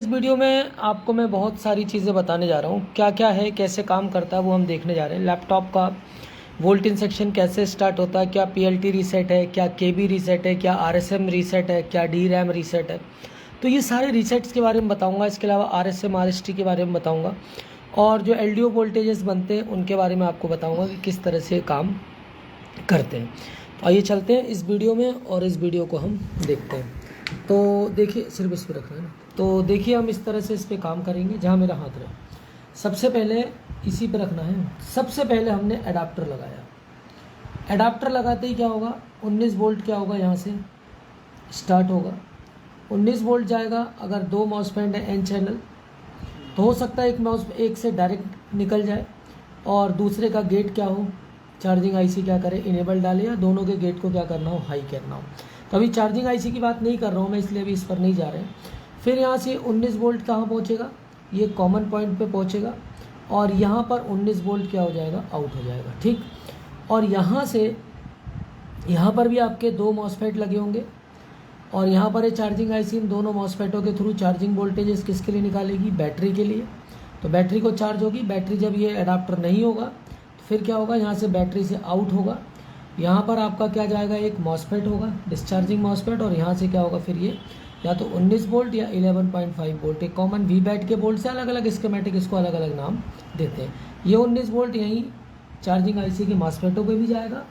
Video में आपको मैं बहुत सारी चीज़ें बताने जा रहा हूँ, क्या क्या है, कैसे काम करता है, वो हम देखने जा रहे हैं। लैपटॉप का वोल्ट इन सेक्शन कैसे स्टार्ट होता है, क्या पीएलटी रीसेट है, क्या केबी रीसेट है, क्या आरएसएम रीसेट है, क्या डी रैम रीसेट है। तो ये सारे रीसेट्स के बारे में बताऊँगा। इसके अलावा आरएसएम आरएसटी के बारे में बताऊँगा और जो एलडीओ वोल्टेजेस बनते हैं उनके बारे में आपको बताऊँगा कि किस तरह से काम करते हैं। तो आइए चलते हैं इस वीडियो में और इस वीडियो को हम देखते हैं। तो देखिए, सिर्फ इस पर रखना है ना। तो देखिए, हम इस तरह से इस पर काम करेंगे जहाँ मेरा हाथ रहे। सबसे पहले इसी पे रखना है। सबसे पहले हमने एडाप्टर लगाया। एडाप्टर लगाते ही क्या होगा, 19 वोल्ट क्या होगा, यहाँ से स्टार्ट होगा। 19 वोल्ट जाएगा। अगर दो मॉसफेट है एन चैनल, तो हो सकता है एक से डायरेक्ट निकल जाए और दूसरे का गेट क्या हो, चार्जिंग आईसी क्या करे, इनेबल डाले, या दोनों के गेट को क्या करना हो, हाई करना हो। तो अभी चार्जिंग आईसी की बात नहीं कर रहा हूँ मैं, इसलिए अभी इस पर नहीं जा रहे हैं। फिर यहाँ से 19 वोल्ट कहाँ पहुँचेगा, ये कॉमन पॉइंट पे पहुँचेगा और यहाँ पर 19 वोल्ट क्या हो जाएगा, आउट हो जाएगा। ठीक। और यहाँ से यहाँ पर भी आपके दो मॉसफेट लगे होंगे और यहाँ पर है चार्जिंग आईसी। इन दोनों मॉसफेटों के थ्रू चार्जिंग वोल्टेजेस किसके लिए निकालेगी, बैटरी के लिए। तो बैटरी को चार्ज होगी। बैटरी जब ये एडाप्टर नहीं होगा तो फिर क्या होगा, यहाँ से बैटरी से आउट होगा। यहाँ पर आपका क्या जाएगा, एक मॉसफेट होगा, डिस्चार्जिंग मॉसफेट, और यहाँ से क्या होगा, फिर ये या तो 19 वोल्ट या 11.5 वोल्ट। एक कॉमन वी बैट के वोल्ट से अलग अलग स्कीमेटिक इसको अलग अलग नाम देते हैं। ये 19 वोल्ट यहीं चार्जिंग आईसी के मॉसफेटों पे भी जाएगा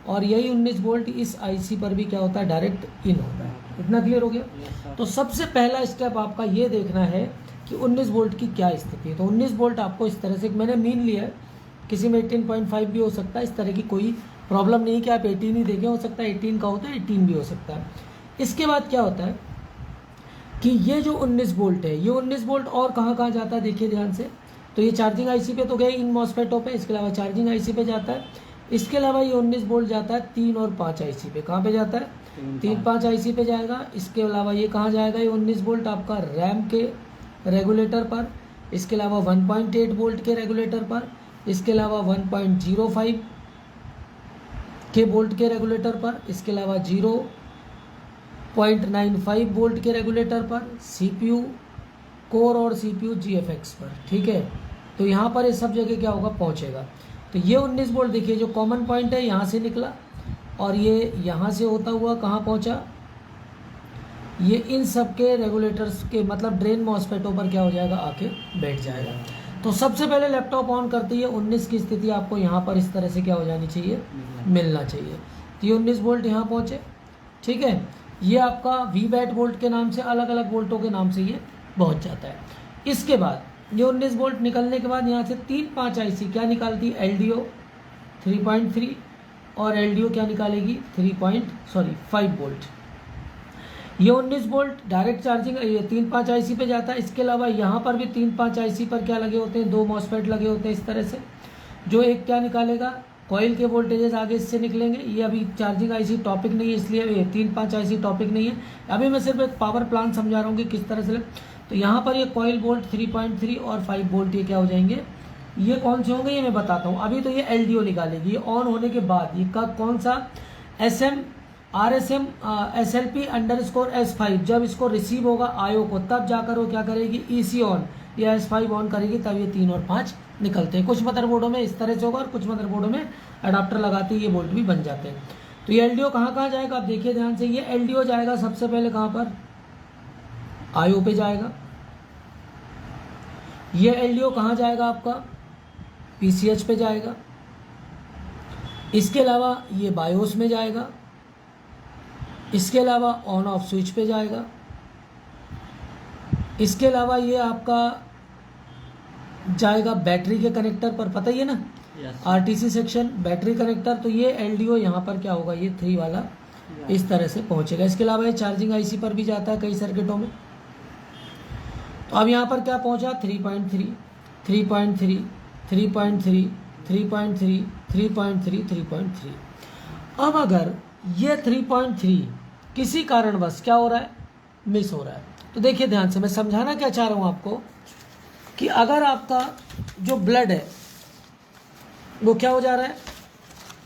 और यही 19 वोल्ट इस आईसी पर भी क्या होता है, डायरेक्ट इन होता है। इतना क्लियर हो गया। तो सबसे पहला स्टेप आपका ये देखना है कि 19 वोल्ट की क्या स्थिति है। तो 19 वोल्ट आपको इस तरह से, मैंने मीन लिया है, किसी में 18.5 भी हो सकता है। इस तरह की कोई प्रॉब्लम नहीं कि आप 18 ही देखें, हो सकता है 18 का होता है, 18 भी हो सकता है। इसके बाद क्या होता है कि ये जो 19 वोल्ट है, ये 19 वोल्ट और कहाँ कहाँ जाता है, देखिए ध्यान से। तो ये चार्जिंग आईसी पे तो गए इन मॉसफेटों पे, इसके अलावा चार्जिंग आईसी पे जाता है। इसके अलावा ये 19 वोल्ट जाता है 3 और 5 आईसी पे। कहाँ पे जाता है, 3-5 आईसी पे जाएगा। इसके अलावा ये कहाँ जाएगा, ये 19 वोल्ट आपका रैम के रेगुलेटर पर। इसके अलावा 1.8 वोल्ट के रेगुलेटर पर। इसके अलावा 1.05 के वोल्ट के रेगुलेटर पर। इसके अलावा 0.95 वोल्ट के रेगुलेटर पर, सीपीयू कोर और सीपीयू जीएफएक्स पर। ठीक है। तो यहाँ पर ये सब जगह क्या होगा, पहुँचेगा। तो ये 19 वोल्ट देखिए, जो कॉमन पॉइंट है यहाँ से निकला और ये यहाँ से होता हुआ कहाँ पहुँचा, ये इन सब के रेगुलेटर्स के मतलब ड्रेन मॉसफेटों पर क्या हो जाएगा, आके बैठ जाएगा। तो सबसे पहले लैपटॉप ऑन करते ही 19 की स्थिति आपको यहाँ पर इस तरह से क्या हो जानी चाहिए, मिलना चाहिए। तो ये 19 वोल्ट यहाँ पहुँचे। ठीक है। ये आपका वी बैट वोल्ट के नाम से, अलग अलग वोल्टों के नाम से ये पहुँच जाता है। इसके बाद ये 19 वोल्ट निकलने के बाद यहाँ से 3-5 आईसी क्या निकालती है, एलडीओ 3.3 और एलडीओ क्या निकालेगी, 5 वोल्ट। ये 19 वोल्ट डायरेक्ट चार्जिंग ये 3-5 आईसी पे जाता है। इसके अलावा यहाँ पर भी 3-5 आईसी पर क्या लगे होते हैं, दो मॉसफेट लगे होते हैं इस तरह से, जो एक क्या निकालेगा, कॉइल के वोल्टेजेस आगे इससे निकलेंगे। ये अभी चार्जिंग आईसी टॉपिक नहीं है, इसलिए ये 3-5 आईसी टॉपिक नहीं है। अभी मैं सिर्फ एक पावर प्लांट समझा रहा हूँ कि किस तरह से। तो यहाँ पर ये कॉइल वोल्ट 3.3 और 5 वोल्ट ये क्या हो जाएंगे, ये कौन से होंगे ये मैं बताता हूँ। अभी तो ये एलडीओ निकालेगी। ये ऑन होने के बाद ये कौन सा, RSM SLP_S5, जब इसको रिसीव होगा आयो को, तब जाकर वो क्या करेगी, EC ऑन या S5 ऑन करेगी, तब ये 3 और 5 निकलते हैं। कुछ मदरबोर्डों में इस तरह से होगा और कुछ मदरबोर्डों में अडाप्टर लगाते ही ये वोल्ट भी बन जाते हैं। तो ये एलडीओ कहाँ कहाँ जाएगा, आप देखिए ध्यान से। ये एलडीओ जाएगा सबसे पहले कहाँ पर, आयो पे जाएगा। ये एलडीओ कहाँ जाएगा आपका, PCH पे जाएगा। इसके अलावा ये बायोस में जाएगा। इसके अलावा ऑन ऑफ स्विच पे जाएगा। इसके अलावा ये आपका जाएगा बैटरी के कनेक्टर पर, पता ही है ना, आरटीसी सेक्शन बैटरी कनेक्टर। तो ये एलडीओ यहाँ पर क्या होगा, ये 3 वाला इस तरह से पहुँचेगा। इसके अलावा ये चार्जिंग आईसी पर भी जाता है कई सर्किटों में। तो अब यहाँ पर क्या पहुँचा, 3.3, 3.3, 3.3, 3.3, 3.3, 3.3। अब अगर ये 3.3 किसी कारणवश क्या हो रहा है, मिस हो रहा है, तो देखिए ध्यान से, मैं समझाना क्या चाह रहा हूँ आपको कि अगर आपका जो ब्लड है वो क्या हो जा रहा है,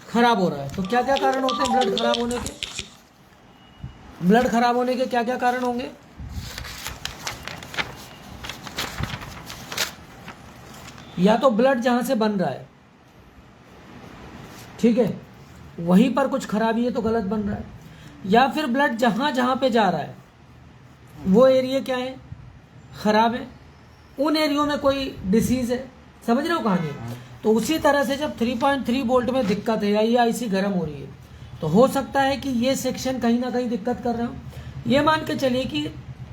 खराब हो रहा है, तो क्या क्या कारण होते हैं ब्लड खराब होने के, ब्लड खराब होने के क्या क्या कारण होंगे। या तो ब्लड जहाँ से बन रहा है, ठीक है, वहीं पर कुछ खराबी है तो गलत बन रहा है, या फिर ब्लड जहाँ जहाँ पे जा रहा है वो एरिया क्या है, खराब है, उन एरियो में कोई डिसीज है। समझ रहे हो कहानी? तो उसी तरह से जब 3.3 वोल्ट में दिक्कत है या ये आईसी गर्म हो रही है तो हो सकता है कि ये सेक्शन कहीं ना कहीं दिक्कत कर रहे हो। ये मान के चलिए कि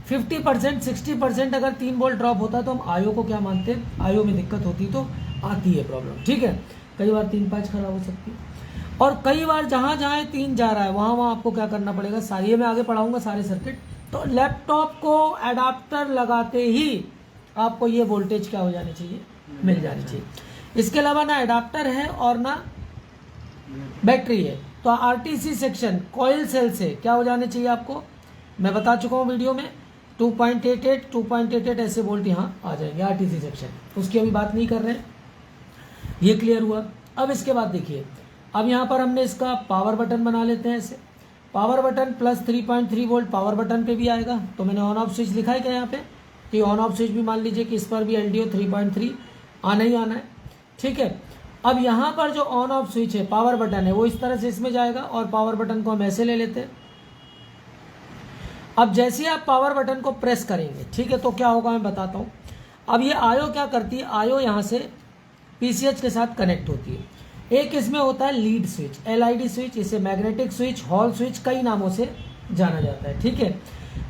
50% 60% अगर 3 वोल्ट ड्रॉप होता है तो हम आयो को क्या मानते हैं, आयो में दिक्कत होती तो आती है प्रॉब्लम, ठीक है। कई बार 3-5 खराब हो सकती है, और कई बार जहाँ जहाँ 3 जा रहा है वहाँ वहाँ आपको क्या करना पड़ेगा, सारे मैं आगे पढ़ाऊँगा सारे सर्किट। तो लैपटॉप को एडाप्टर लगाते ही आपको ये वोल्टेज क्या हो जानी चाहिए, मिल जानी चाहिए। इसके अलावा ना एडाप्टर है और ना बैटरी है, तो आरटीसी सेक्शन कॉइल सेल से क्या हो जाने चाहिए आपको, मैं बता चुका हूँ वीडियो में, 2.88 ऐसे वोल्ट यहाँ आ जाएंगे आरटीसी सेक्शन, उसकी अभी बात नहीं कर रहे हैं। ये क्लियर हुआ। अब इसके बाद देखिए, अब यहाँ पर हमने इसका पावर बटन बना लेते हैं ऐसे। Power button plus 3.3 volt power button पे भी आएगा, तो मैंने ऑन ऑफ स्विच लिखा है क्या यहाँ पे, तो ऑन ऑफ स्विच भी मान लीजिए कि इस पर भी LDO 3.3 आना ही आना है, ठीक है। अब यहाँ पर जो ऑन ऑफ स्विच है, पावर बटन है, वो इस तरह से इसमें जाएगा और पावर बटन को हम ऐसे ले लेते हैं। अब जैसे आप पावर बटन को प्रेस करेंगे, ठीक है, तो क्या होगा मैं बताता हूँ। अब ये आयो क्या करती है, आयो यहाँ से PCH के साथ कनेक्ट होती है। एक इसमें होता है लीड स्विच, LID स्विच, इसे मैग्नेटिक स्विच, हॉल स्विच, कई नामों से जाना जाता है, ठीक है।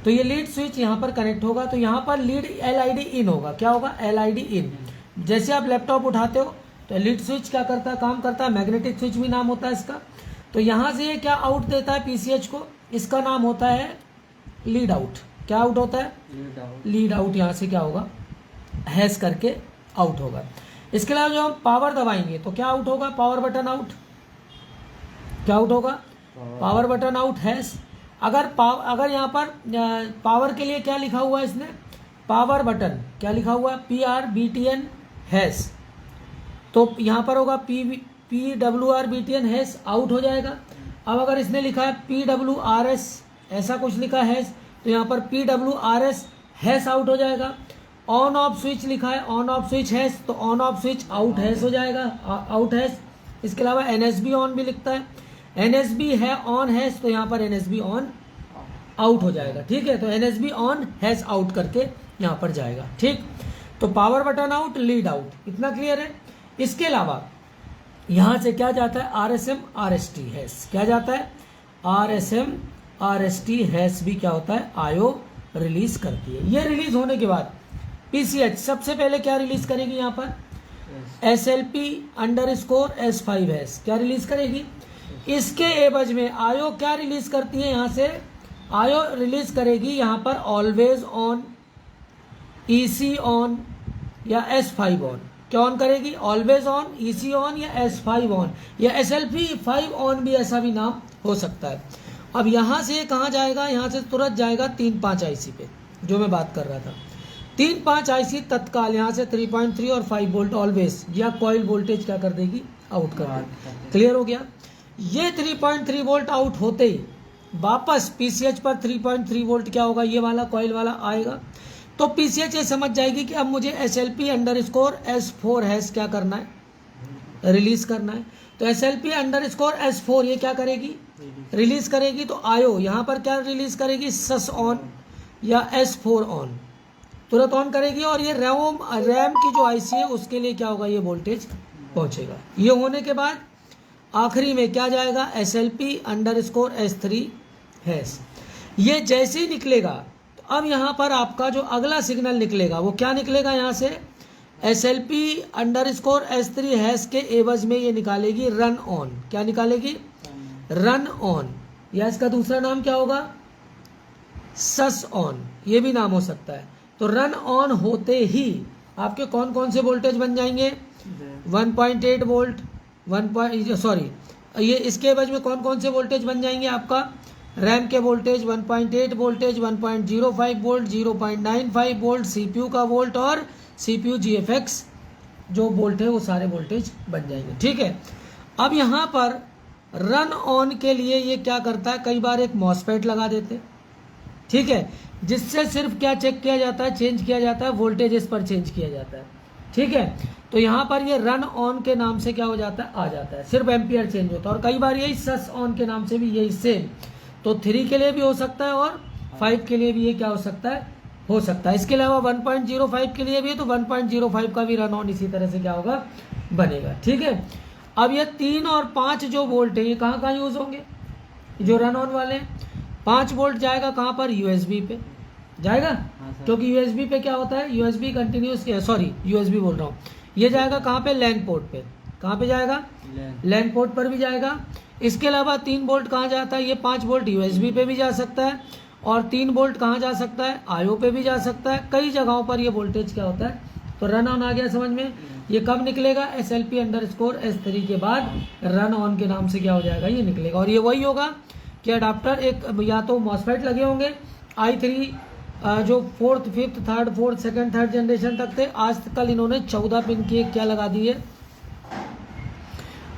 तो ये लीड स्विच यहाँ पर कनेक्ट होगा, तो यहाँ पर लीड LID इन होगा, क्या होगा, LID इन। जैसे आप लैपटॉप उठाते हो तो लीड स्विच क्या करता है, काम करता है, मैग्नेटिक स्विच भी नाम होता है इसका। तो यहाँ से ये क्या आउट देता है PCH को, इसका नाम होता है लीड आउट। क्या आउट होता है, लीड आउट। यहाँ से क्या होगा, हैश करके आउट होगा। इसके अलावा जो हम पावर दबाएंगे तो क्या आउट होगा, पावर बटन आउट। क्या आउट होगा, पावर बटन आउट, हैश। अगर यहाँ पर पावर के लिए क्या लिखा हुआ है इसने, पावर बटन क्या लिखा हुआ है, PRBTN हैश, तो यहाँ पर होगा PWRBTN हैश, आउट हो जाएगा। अब अगर इसने लिखा है PWRS ऐसा कुछ लिखा है, तो यहाँ पर PWRS हैश आउट हो जाएगा। ऑन ऑफ स्विच लिखा है, ऑन ऑफ स्विच हैश, तो on off switch out hash हो जाएगा, आउट हैश। इसके अलावा NSB ऑन भी लिखता है, NSB है ऑन हैश, तो यहाँ पर NSB ऑन आउट हो जाएगा, ठीक है। तो NSB ऑन हैश आउट करके यहाँ पर जाएगा, ठीक। तो power button out, lead out, इतना क्लियर है। इसके अलावा यहाँ से क्या जाता है, RSM RST हैश, क्या जाता है, RSM RST हैश भी क्या होता है, आयो रिलीज करती है। ये रिलीज होने के बाद PCH सबसे पहले क्या रिलीज करेगी, यहाँ पर SLP_S5 हैश क्या रिलीज करेगी। इसके एवज में आयो क्या रिलीज करती है, यहाँ से आयो रिलीज करेगी यहाँ पर ऑलवेज ऑन, EC ऑन या S5 ऑन। क्या ऑन करेगी, ऑलवेज ऑन, EC ऑन या S5 ऑन या SLP5 ऑन भी, ऐसा भी नाम हो सकता है। अब यहाँ से कहाँ जाएगा, यहाँ से तुरंत जाएगा 3.5 IC पे, जो मैं बात कर रहा था। 3.5 IC तत्काल यहाँ से 3.3 और 5 वोल्ट ऑलवेज या कॉइल वोल्टेज क्या कर देगी, आउट कर देगी। क्लियर हो गया। ये 3.3 वोल्ट आउट होते ही वापस PCH पर 3.3 वोल्ट क्या होगा, ये वाला कॉइल वाला आएगा। तो PCH ये समझ जाएगी कि अब मुझे SLP_S4 हैश क्या करना है, रिलीज करना है। तो SLP_S4 ये क्या करेगी, रिलीज करेगी। तो आयो यहाँ पर क्या रिलीज करेगी, सस ऑन या S4 ऑन, तुरंत ऑन करेगी। और ये रैम की जो IC है उसके लिए क्या होगा, ये वोल्टेज पहुंचेगा। ये होने के बाद आखिरी में क्या जाएगा, SLP_S3 हैश। ये जैसे ही निकलेगा तो अब यहाँ पर आपका जो अगला सिग्नल निकलेगा वो क्या निकलेगा, यहाँ से SLP_S3 हैश के एवज में ये निकालेगी रन ऑन। क्या निकालेगी, रन ऑन, या इसका दूसरा नाम क्या होगा, सस ऑन, ये भी नाम हो सकता है। तो रन ऑन होते ही आपके कौन कौन से वोल्टेज बन जाएंगे, 1.8 वोल्ट, ये इसके एवज में कौन कौन से वोल्टेज बन जाएंगे, आपका रैम के voltage 1.8 voltage, 1.05 volt, 0.95 volt, CPU का वोल्ट और CPU GFX जो वोल्ट है वो सारे वोल्टेज बन जाएंगे, ठीक है। अब यहाँ पर रन ऑन के लिए ये क्या करता है, कई बार एक मॉसफेट लगा देते, ठीक है, जिससे सिर्फ क्या चेक किया जाता है, चेंज किया जाता है, वोल्टेज इस पर चेंज किया जाता है। ठीक है। तो यहाँ पर ये रन ऑन के नाम से क्या हो जाता है, आ जाता है, सिर्फ एम्पियर चेंज होता है। और कई बार यही सस ऑन के नाम से भी यही सेम, तो 3 के लिए भी हो सकता है और 5 के लिए भी ये क्या हो सकता है, हो सकता है। इसके अलावा 1.05 के लिए भी है, तो 1.05 का भी रन ऑन इसी तरह से क्या होगा, बनेगा। ठीक है। अब ये 3 और 5 जो वोल्ट है ये कहाँ कहाँ यूज होंगे, जो रन ऑन वाले हैं। 5 वोल्ट जाएगा कहाँ पर, यूएसबी पे जाएगा, क्योंकि यूएसबी पे क्या होता है, यूएसबी कंटिन्यूस, सॉरी यूएसबी बोल रहा हूँ, ये जाएगा कहाँ पे, लैन पोर्ट पे। कहाँ पे जाएगा, लैन पोर्ट पर भी जाएगा। इसके अलावा 3 वोल्ट कहाँ जाता है, ये 5 वोल्ट यूएसबी पे भी जा सकता है, और 3 वोल्ट कहाँ जा सकता है, आईओ पे भी जा सकता है। कई जगहों पर ये वोल्टेज क्या होता है। तो रन ऑन आ गया समझ में। ये कब निकलेगा, SLP_S3 के बाद रन ऑन के नाम से क्या हो जाएगा, ये निकलेगा। और ये वही होगा कि अडाप्टर एक या तो मॉसफेट लगे होंगे i3 जो 4th 5th 3rd 4th 2nd 3rd generation तक थे। आज कल इन्होंने 14 पिन की एक क्या लगा दी है,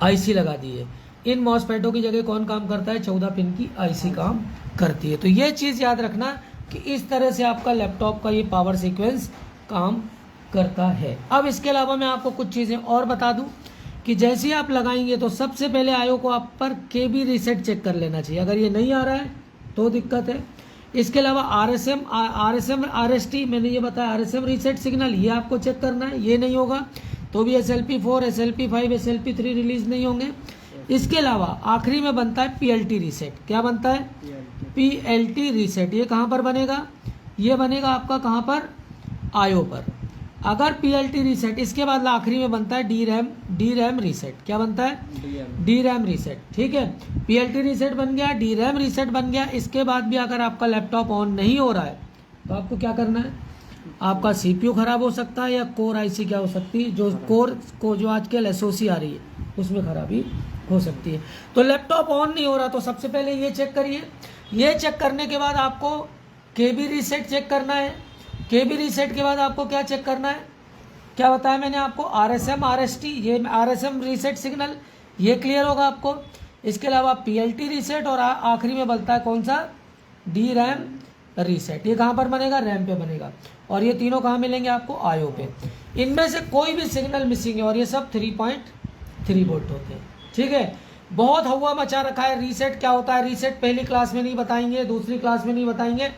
आईसी लगा दी है। इन मॉसफेटों की जगह कौन काम करता है, 14 पिन की आईसी काम करती है। तो ये चीज़ याद रखना कि इस तरह से आपका लैपटॉप का ये पावर सीक्वेंस काम करता है। अब इसके अलावा मैं आपको कुछ चीज़ें और बता दूं कि जैसे ही आप लगाएंगे तो सबसे पहले आईओ को आप पर केबी रीसेट चेक कर लेना चाहिए। अगर ये नहीं आ रहा है तो दिक्कत है। इसके अलावा आरएसएम आरएसटी, मैंने ये बताया आरएसएम रीसेट सिग्नल, ये आपको चेक करना है। ये नहीं होगा तो भी SLP4 SLP5 SLP3 रिलीज नहीं होंगे। इसके अलावा आखिरी में बनता है PLT रीसेट। क्या बनता है, PLT रीसेट। ये कहाँ पर बनेगा, ये बनेगा आपका कहाँ पर, आईओ पर। अगर PLT रीसेट, इसके बाद आखिरी में बनता है DRAM रीसेट। क्या बनता है, DRAM रीसेट। ठीक है, PLT रीसेट बन गया, DRAM रीसेट बन गया। इसके बाद भी अगर आपका लैपटॉप ऑन नहीं हो रहा है तो आपको क्या करना है, आपका CPU खराब हो सकता है या कोर IC क्या हो सकती है, जो कोर को जो आजकल SOC आ रही है उसमें खराबी हो सकती है। तो लैपटॉप ऑन नहीं हो रहा तो सबसे पहले ये चेक करिए। ये चेक करने के बाद आपको KB रीसेट चेक करना है। KB रीसेट के बाद आपको क्या चेक करना है, क्या बताया मैंने आपको, RSM RST, ये RSM रीसेट सिग्नल, ये क्लियर होगा आपको। इसके अलावा PLT रीसेट और आखिरी में बनता है कौन सा, DRAM रीसेट। ये कहाँ पर बनेगा, रैम पे बनेगा। और ये तीनों कहाँ मिलेंगे आपको, आईओ पे। इनमें से कोई भी सिग्नल मिसिंग है और ये सब 3.3 वोल्ट होते हैं। ठीक है, बहुत हवा मचा रखा है। रीसेट क्या होता है, रीसेट पहली क्लास में नहीं बताएंगे, दूसरी क्लास में नहीं बताएंगे।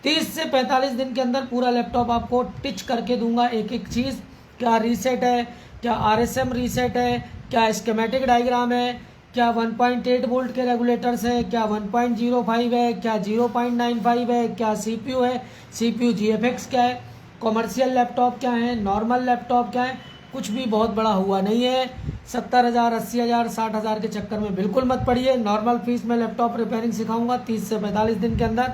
30 से 45 दिन के अंदर पूरा लैपटॉप आपको टिच करके दूंगा, एक एक चीज़। क्या रीसेट है, क्या RSM रीसेट है, क्या स्कीमेटिक डायग्राम है, क्या 1.8 वोल्ट के रेगुलेटर्स है, क्या 1.05 है, क्या 0.95 है, क्या CPU है, CPU GFX क्या है, कॉमर्शियल लैपटॉप क्या है, नॉर्मल लैपटॉप क्या है। कुछ भी बहुत बड़ा हुआ नहीं है। 70,000 80,000 60,000 के चक्कर में बिल्कुल मत पड़िए। नॉर्मल फीस में लैपटॉप रिपेयरिंग सिखाऊंगा 30 से 45 दिन के अंदर,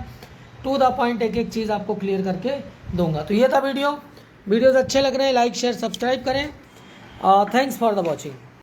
टू द पॉइंट एक एक चीज़ आपको क्लियर करके दूंगा। तो ये था वीडियोज़ अच्छे लग रहे हैं लाइक शेयर सब्सक्राइब करें। Thanks for the watching.